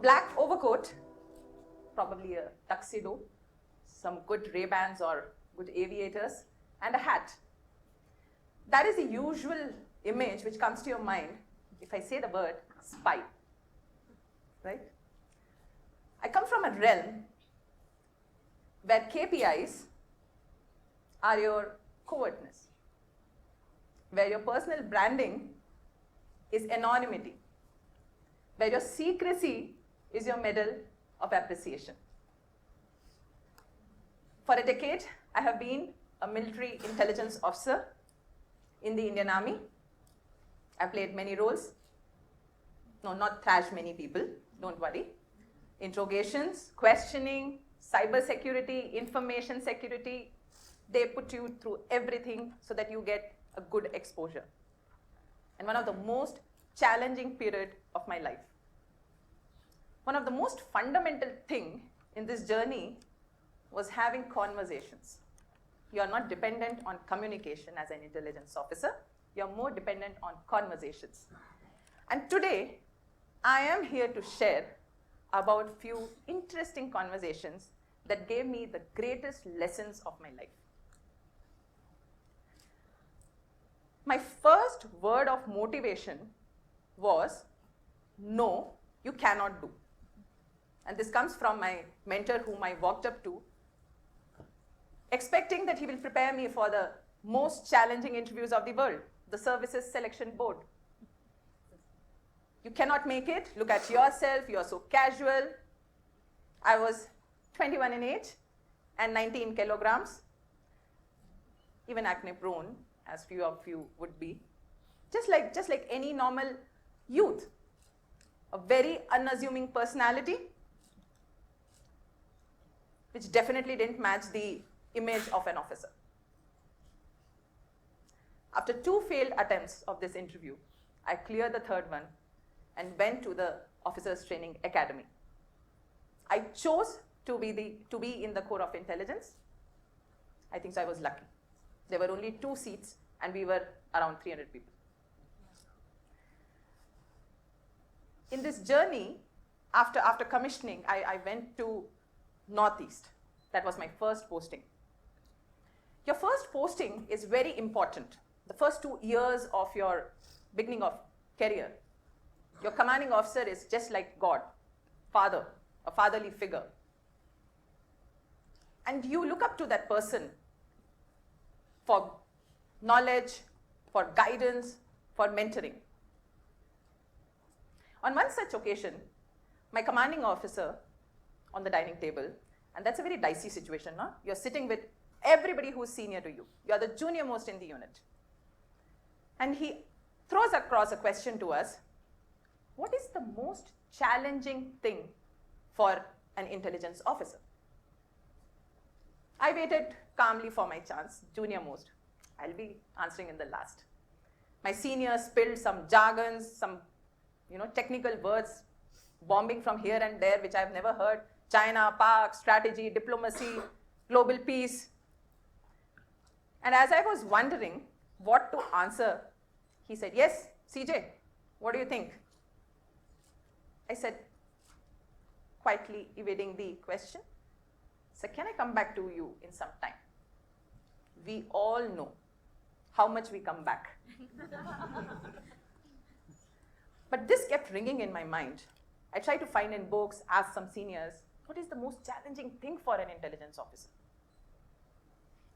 black overcoat, probably a tuxedo, some good Ray-Bans or good aviators, and a hat. That is the usual image which comes to your mind if I say the word spy, right? I come from a realm where KPIs are your covertness, where your personal branding is anonymity, where your secrecy is your medal of appreciation. For a decade, I have been a military intelligence officer in the Indian Army. I played many roles. No, not thrash many people, don't worry. Interrogations, questioning, cyber security, information security, they put you through everything so that you get a good exposure. And one of the most challenging period of my life. One of the most fundamental thing in this journey was having conversations. You are not dependent on communication as an intelligence officer. You are more dependent on conversations. And today, I am here to share about few interesting conversations that gave me the greatest lessons of my life. My first word of motivation was, no, you cannot do. And this comes from my mentor whom I walked up to, expecting that he will prepare me for the most challenging interviews of the world, the Services Selection Board. You cannot make it, look at yourself, you are so casual. I was 21 in age and 19 kilograms, even acne prone, as few of you would be. Just like any normal youth, a very unassuming personality, which definitely didn't match the image of an officer. After 2 failed attempts of this interview, I cleared the third one and went to the Officers Training Academy. I chose to be in the Corps of Intelligence. I think so I was lucky. There were only 2 seats and we were around 300 people. In this journey, after commissioning, I went to Northeast. That was my first posting. Your first posting is very important. The first 2 years of your beginning of career. Your commanding officer is just like God, father, a fatherly figure. And you look up to that person for knowledge, for guidance, for mentoring. On one such occasion, my commanding officer on the dining table, and that's a very dicey situation, no? You're sitting with everybody who's senior to you. You're the junior most in the unit. And he throws across a question to us, what is the most challenging thing for an intelligence officer? I waited calmly for my chance, junior most. I'll be answering in the last. My senior spilled some jargons, some technical words bombing from here and there, which I've never heard. China, Pak, strategy, diplomacy, global peace. And as I was wondering what to answer, he said, yes, CJ, what do you think? I said, quietly evading the question, so can I come back to you in some time? We all know how much we come back. But this kept ringing in my mind. I tried to find in books, ask some seniors, what is the most challenging thing for an intelligence officer?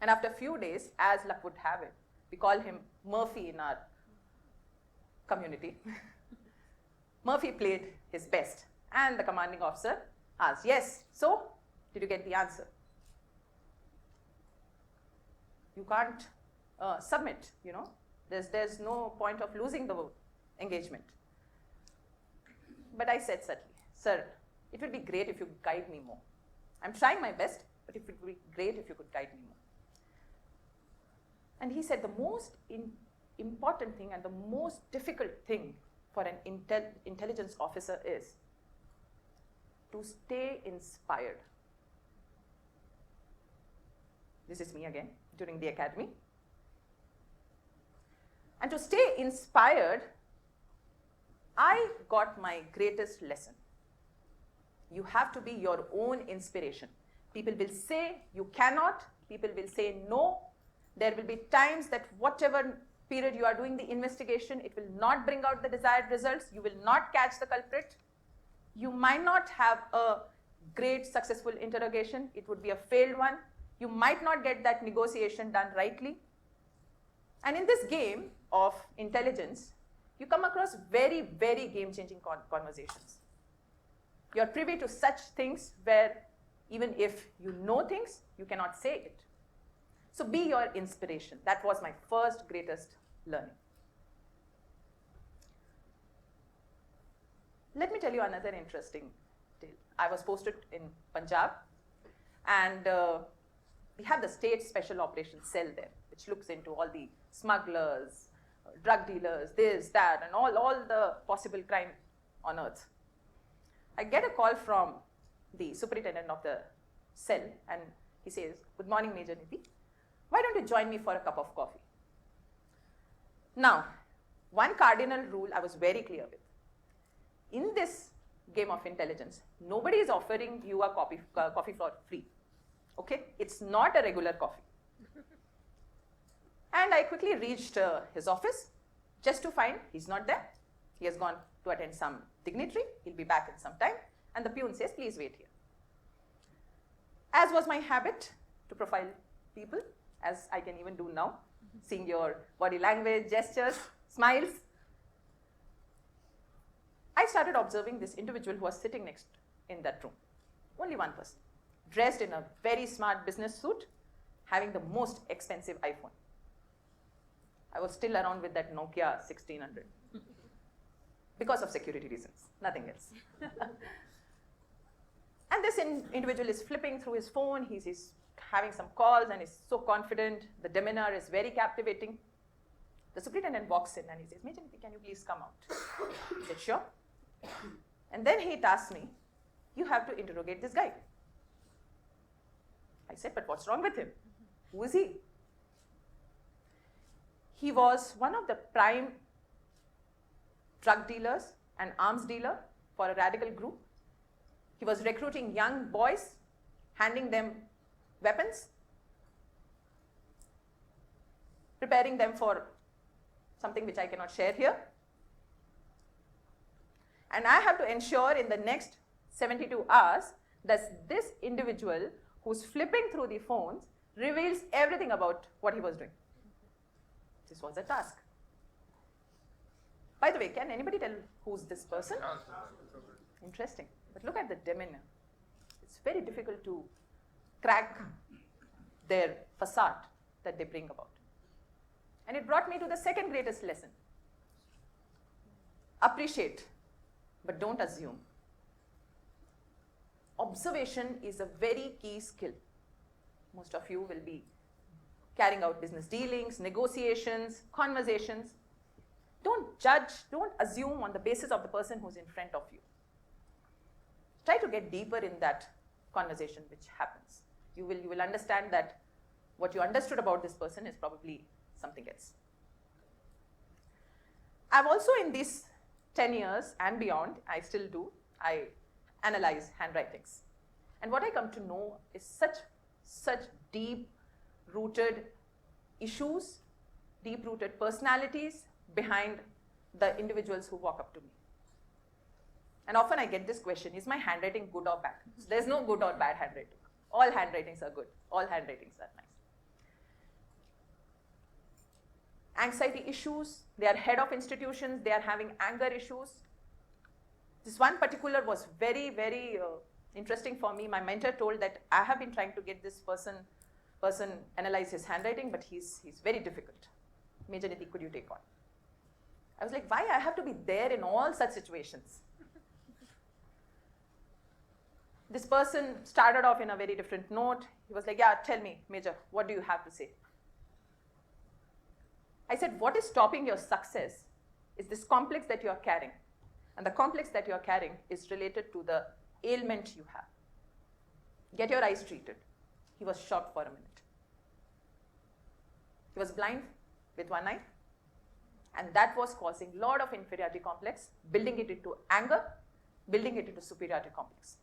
And after a few days, as luck would have it, we call him Murphy in our community. Murphy played his best, and the commanding officer asked, yes, so did you get the answer? You can't submit, There's no point of losing the engagement. But I said subtly, sir, it would be great if you guide me more. I'm trying my best, but it would be great if you could guide me more. And he said the most important thing and the most difficult thing for an intelligence officer is to stay inspired. This is me again, during the academy. And to stay inspired, I got my greatest lesson. You have to be your own inspiration. People will say you cannot, people will say no. There will be times that whatever period you are doing the investigation, it will not bring out the desired results. You will not catch the culprit. You might not have a great successful interrogation. It would be a failed one. You might not get that negotiation done rightly. And in this game of intelligence, you come across very, very game-changing conversations. You're privy to such things where even if you know things, you cannot say it. So be your inspiration. That was my first greatest learning. Let me tell you another interesting tale. I was posted in Punjab, and we have the state special operations cell there, which looks into all the smugglers, drug dealers, this, that, and all the possible crime on earth. I get a call from the superintendent of the cell, and he says, "Good morning, Major Nithi. Why don't you join me for a cup of coffee?" Now, one cardinal rule I was very clear with. In this game of intelligence, nobody is offering you a coffee for free. Okay? It's not a regular coffee. And I quickly reached his office just to find he's not there. He has gone to attend some dignitary. He'll be back in some time. And the peon says, "Please wait here." As was my habit to profile people, as I can even do now, seeing your body language, gestures, smiles, I started observing this individual who was sitting next in that room. Only one person, dressed in a very smart business suit, having the most expensive iPhone. I was still around with that Nokia 1600 because of security reasons, nothing else. And this individual is flipping through his phone. He's having some calls and is so confident. The demeanor is very captivating. The superintendent walks in and he says, "Major Nithi, can you please come out?" I said, "Sure." And then he asks me, "You have to interrogate this guy." I said, "But what's wrong with him? Who is he?" He was one of the prime drug dealers and arms dealer for a radical group. He was recruiting young boys, handing them weapons, preparing them for something which I cannot share here. And I have to ensure in the next 72 hours that this individual who's flipping through the phones reveals everything about what he was doing. This was a task. By the way, can anybody tell who's this person? Interesting. But look at the demeanor. It's very difficult to crack their facade that they bring about. And it brought me to the second greatest lesson. Appreciate, but don't assume. Observation is a very key skill. Most of you will be carrying out business dealings, negotiations, conversations. Don't judge, don't assume on the basis of the person who's in front of you. Try to get deeper in that conversation which happens. You will understand that what you understood about this person is probably something else. I've also, in these 10 years and beyond, I still do, I analyze handwritings. And what I come to know is such deep-rooted issues, deep-rooted personalities behind the individuals who walk up to me. And often I get this question, is my handwriting good or bad? So there's no good or bad handwriting. All handwritings are good. All handwritings are nice. Anxiety issues, they are head of institutions, they are having anger issues. This one particular was very, very interesting for me. My mentor told that I have been trying to get this person analyze his handwriting, but he's very difficult. Major Nithi, could you take on? I was like, why I have to be there in all such situations? This person started off in a very different note. He was like, "Yeah, tell me, Major, what do you have to say?" I said, what is stopping your success is this complex that you are carrying. And the complex that you are carrying is related to the ailment you have. Get your eyes treated. He was shocked for a minute. He was blind with one eye. And that was causing a lot of inferiority complex, building it into anger, building it into superiority complex.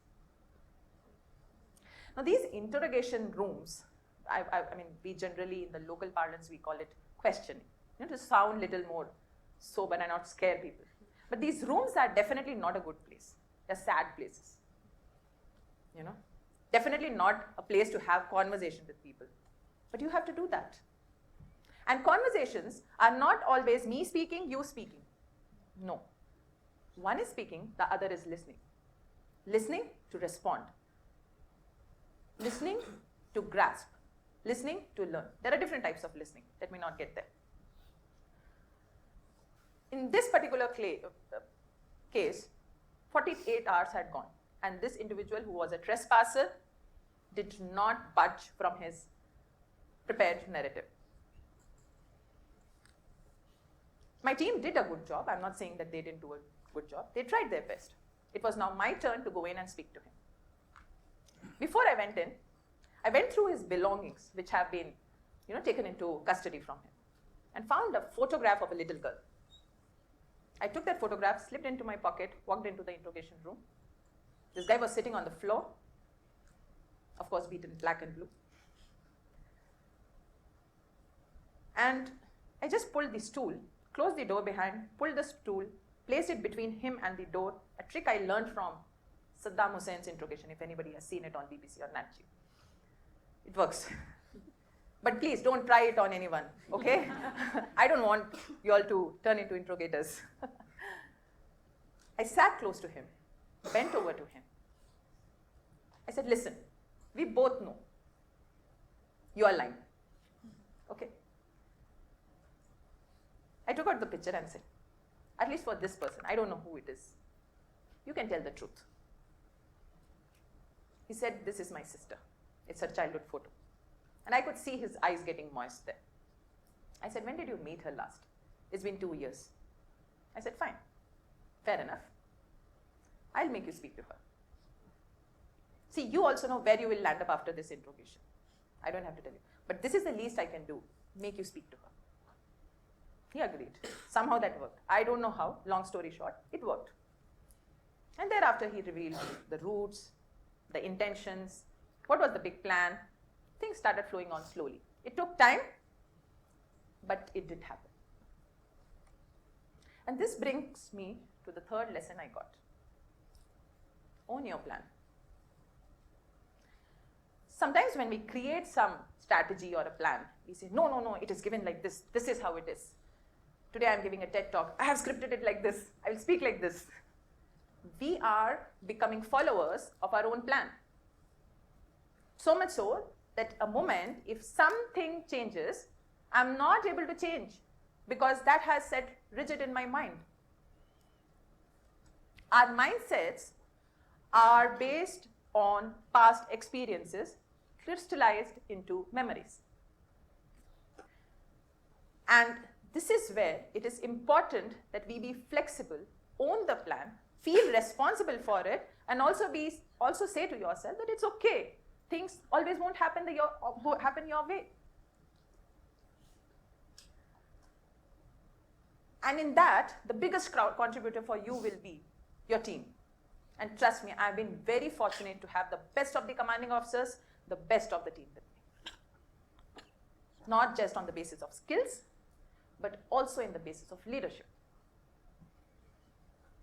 Now these interrogation rooms, I mean, we generally, in the local parlance, we call it questioning, to sound a little more sober and not scare people. But these rooms are definitely not a good place. They're sad places, Definitely not a place to have conversation with people. But you have to do that. And conversations are not always me speaking, you speaking. No. One is speaking, the other is listening. Listening to respond. Listening to grasp. Listening to learn. There are different types of listening. Let me not get there. In this particular case, 48 hours had gone. And this individual, who was a trespasser, did not budge from his prepared narrative. My team did a good job. I'm not saying that they didn't do a good job. They tried their best. It was now my turn to go in and speak to him. Before I went in, I went through his belongings, which have been, taken into custody from him, and found a photograph of a little girl. I took that photograph, slipped into my pocket, walked into the interrogation room. This guy was sitting on the floor, of course beaten black and blue. And I just pulled the stool, closed the door behind, pulled the stool, placed it between him and the door, a trick I learned from Saddam Hussein's interrogation, if anybody has seen it on BBC or Nat Geo. It works. But please don't try it on anyone, okay? I don't want you all to turn into interrogators. I sat close to him, bent over to him. I said, listen, we both know you are lying, okay? I took out the picture and said, at least for this person, I don't know who it is, you can tell the truth. He said, this is my sister. It's her childhood photo. And I could see his eyes getting moist there. I said, when did you meet her last? It's been 2 years. I said, fine, fair enough. I'll make you speak to her. See, you also know where you will land up after this interrogation. I don't have to tell you. But this is the least I can do, make you speak to her. He agreed. Somehow that worked. I don't know how, long story short, it worked. And thereafter he revealed the roots, the intentions, what was the big plan. Things started flowing on slowly. It took time, but it did happen. And this brings me to the third lesson I got. Own your plan. Sometimes when we create some strategy or a plan, we say, no, it is given like this. This is how it is. Today I'm giving a TED talk. I have scripted it like this. I will speak like this. We are becoming followers of our own plan. So much so that a moment, if something changes, I'm not able to change because that has set rigid in my mind. Our mindsets are based on past experiences crystallized into memories. And this is where it is important that we be flexible, own the plan, feel responsible for it, and also say to yourself that it's okay. Things always won't happen your way. And in that, the biggest contributor for you will be your team. And trust me, I've been very fortunate to have the best of the commanding officers, the best of the team with me. Not just on the basis of skills, but also in the basis of leadership.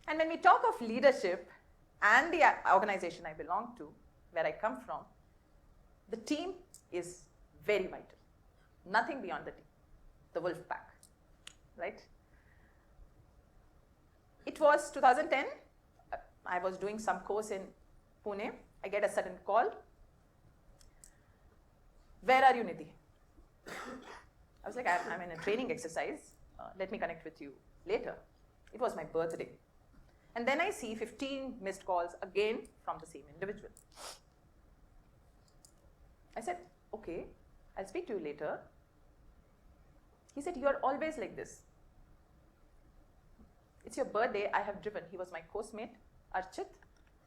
And when we talk of leadership and the organization I belong to, where I come from, the team is very vital. Nothing beyond the team, the wolf pack, right? It was 2010. I was doing some course in Pune. I get a sudden call. Where are you, Nithi? I was like, I'm in a training exercise. Let me connect with you later. It was my birthday. And then I see 15 missed calls again from the same individual. I said, okay, I'll speak to you later. He said, you're always like this. It's your birthday, I have driven. He was my course mate, Archit.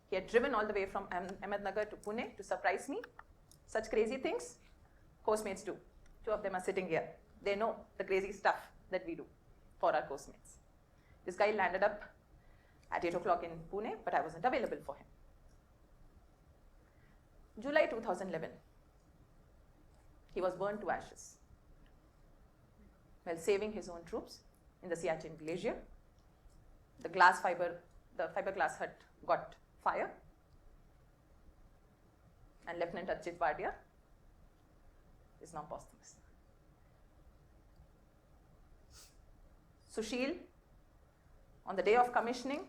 He had driven all the way from Ahmednagar to Pune to surprise me. Such crazy things, course mates do. 2 of them are sitting here. They know the crazy stuff that we do for our course mates. This guy landed up at 8 o'clock in Pune, but I wasn't available for him. July 2011, he was burned to ashes while saving his own troops in the Siachen Glacier. The fiberglass hut got fire, and Lieutenant Archit Wadia is now posthumous. Sushil, on the day of commissioning,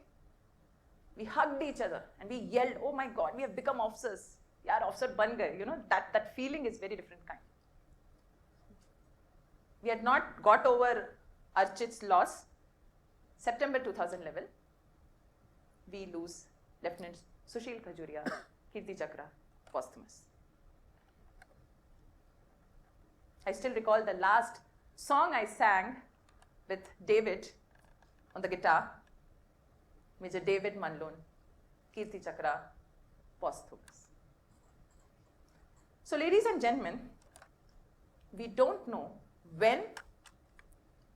we hugged each other and we yelled, "Oh my God, we have become officers. Yaar, officer ban gaye." You know, that feeling is very different kind. We had not got over Archit's loss. September 2011, we lose Lieutenant Sushil Khajuria, Kirti Chakra, posthumous. I still recall the last song I sang with David on the guitar, Major David Manlon, Kirti Chakra, posthumous. So, ladies and gentlemen, we don't know when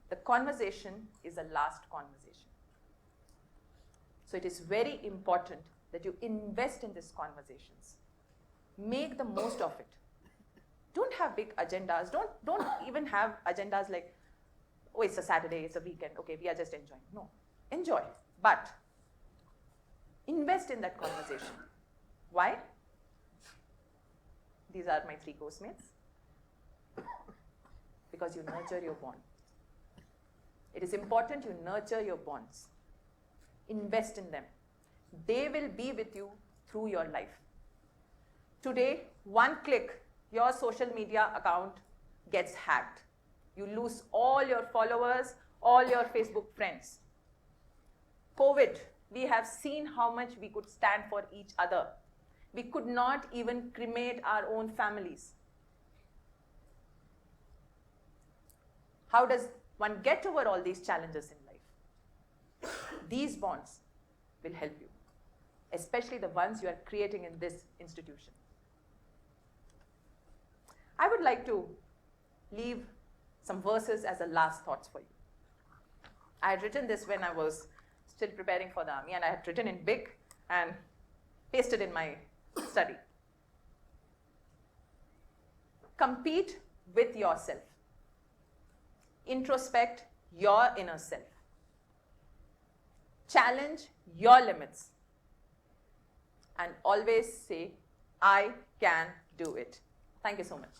the conversation is the last conversation. So, it is very important that you invest in these conversations. Make the most of it. Don't have big agendas. Don't even have agendas like, oh, it's a Saturday, it's a weekend, okay, we are just enjoying. No, enjoy, but invest in that conversation. Why? These are my 3 course mates. Because you nurture your bond. It is important you nurture your bonds. Invest in them. They will be with you through your life. Today, one click, your social media account gets hacked. You lose all your followers, all your Facebook friends. COVID, we have seen how much we could stand for each other. We could not even cremate our own families. How does one get over all these challenges in life? These bonds will help you, especially the ones you are creating in this institution. I would like to leave some verses as the last thoughts for you. I had written this when I was still preparing for the army, and I had written in big and pasted in my study. Compete with yourself. Introspect your inner self. Challenge your limits. And always say, I can do it. Thank you so much.